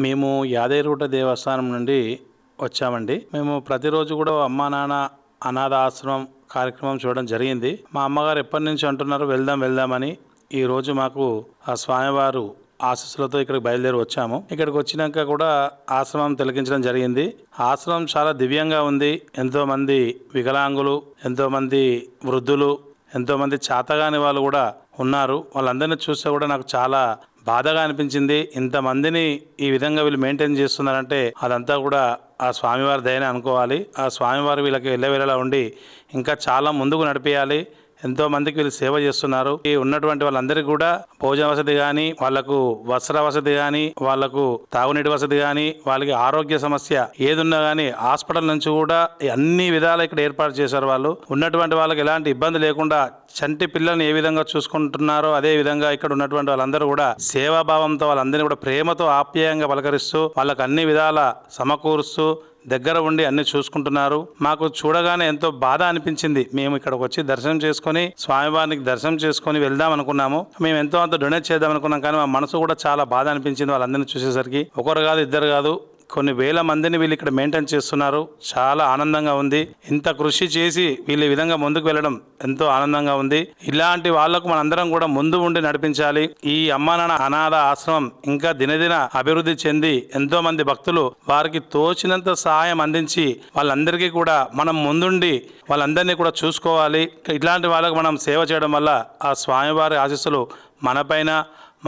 మేము యాదగిరిగుట్ట దేవస్థానం నుండి వచ్చామండి. మేము ప్రతిరోజు కూడా అమ్మా నాన్న అనాథ ఆశ్రమం కార్యక్రమం చూడడం జరిగింది. మా అమ్మగారు ఎప్పటి నుంచి అంటున్నారు వెళ్దాం వెళ్దామని. ఈరోజు మాకు ఆ స్వామివారు ఆశీస్సులతో ఇక్కడికి బయలుదేరి వచ్చాము. ఇక్కడికి వచ్చినాక కూడా ఆశ్రమం తిలకించడం జరిగింది. ఆశ్రమం చాలా దివ్యంగా ఉంది. ఎంతోమంది వికలాంగులు, ఎంతోమంది వృద్ధులు, ఎంతోమంది చేతగాని వాళ్ళు కూడా ఉన్నారు. వాళ్ళందరినీ చూస్తే కూడా నాకు చాలా బాధగా అనిపించింది. ఇంతమందిని ఈ విధంగా వీళ్ళు మెయింటైన్ చేస్తున్నారంటే అదంతా కూడా ఆ స్వామివారి దయనే అనుకోవాలి. ఆ స్వామివారు వీళ్ళకి వెళ్ళవేళలా ఉండి ఇంకా చాలా ముందుకు నడిపేయాలి. ఎంతో మందికి వీళ్ళు సేవ చేస్తున్నారు. ఈ ఉన్నటువంటి వాళ్ళందరికీ కూడా భోజన వసతి కానీ, వాళ్లకు వస్త్ర వసతి కానీ, వాళ్లకు తాగునీటి వసతి కానీ, వాళ్ళకి ఆరోగ్య సమస్య ఏదున్నా కానీ హాస్పిటల్ నుంచి కూడా అన్ని విధాలు ఇక్కడ ఏర్పాటు చేశారు. వాళ్ళు ఉన్నటువంటి వాళ్ళకి ఎలాంటి ఇబ్బంది లేకుండా చంటి పిల్లల్ని ఏ విధంగా చూసుకుంటున్నారో అదే విధంగా ఇక్కడ ఉన్నటువంటి వాళ్ళందరూ కూడా సేవాభావంతో వాళ్ళందరినీ కూడా ప్రేమతో ఆప్యాయంగా పలకరిస్తూ వాళ్ళకు అన్ని విధాల సమకూరుస్తూ దగ్గర ఉండి అన్ని చూసుకుంటున్నారు. మాకు చూడగానే ఎంతో బాధ అనిపించింది. మేము ఇక్కడికి వచ్చి దర్శనం చేసుకుని స్వామివారికి దర్శనం చేసుకుని వెళ్దాం అనుకున్నాము. మేము ఎంతో అంత డొనేట్ చేద్దాం అనుకున్నాం. కానీ మా మనసు కూడా చాలా బాధ అనిపించింది వాళ్ళందరినీ చూసేసరికి. ఒకరు కాదు, ఇద్దరు కాదు, కొన్ని వేల మందిని వీళ్ళు ఇక్కడ మెయింటైన్ చేస్తున్నారు. చాలా ఆనందంగా ఉంది. ఇంత కృషి చేసి వీళ్ళు ఈ విధంగా ముందుకు వెళ్ళడం ఎంతో ఆనందంగా ఉంది. ఇలాంటి వాళ్లకు మనందరం కూడా ముందు ఉండి నడిపించాలి. ఈ అమ్మా నాన్న అనాథ ఆశ్రమం ఇంకా దినదిన అభివృద్ధి చెంది ఎంతో మంది భక్తులు వారికి తోచినంత సహాయం అందించి వాళ్ళందరికీ కూడా మనం ముందుండి వాళ్ళందరినీ కూడా చూసుకోవాలి. ఇట్లాంటి వాళ్ళకు మనం సేవ చేయడం వల్ల ఆ స్వామివారి ఆశీస్సులు మనపైన,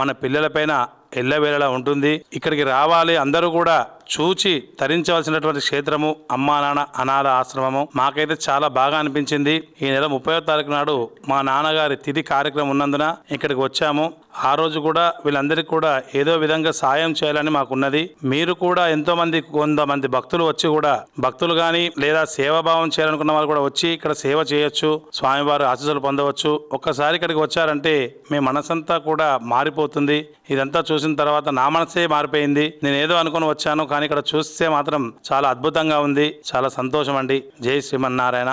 మన పిల్లలపైన ఎల్లవేళలా ఉంటుంది. ఇక్కడికి రావాలి, అందరూ కూడా చూచి తరించవలసినటువంటి క్షేత్రము అమ్మా నాన్న అనాథ ఆశ్రమము. మాకైతే చాలా బాగా అనిపించింది. ఈ నెల 30వ తారీఖు నాడు మా నాన్నగారి తిథి కార్యక్రమం ఉన్నందున ఇక్కడికి వచ్చాము. ఆ రోజు కూడా వీళ్ళందరికీ కూడా ఏదో విధంగా సాయం చేయాలని మాకున్నది. మీరు కూడా కొంతమంది భక్తులు వచ్చి కూడా భక్తులు కానీ లేదా సేవాభావం చేయాలనుకున్న వాళ్ళు కూడా వచ్చి ఇక్కడ సేవ చేయొచ్చు, స్వామివారి ఆశీస్సులు పొందవచ్చు. ఒక్కసారి ఇక్కడికి వచ్చారంటే మీ మనసంతా కూడా మారిపోతుంది. ఇదంతా చూసిన తర్వాత నా మనసే మారిపోయింది. నేను ఏదో అనుకుని వచ్చాను, కానీ ఇక్కడ చూస్తే మాత్రం చాలా అద్భుతంగా ఉంది. చాలా సంతోషం అండి. జై శ్రీమన్నారాయణ.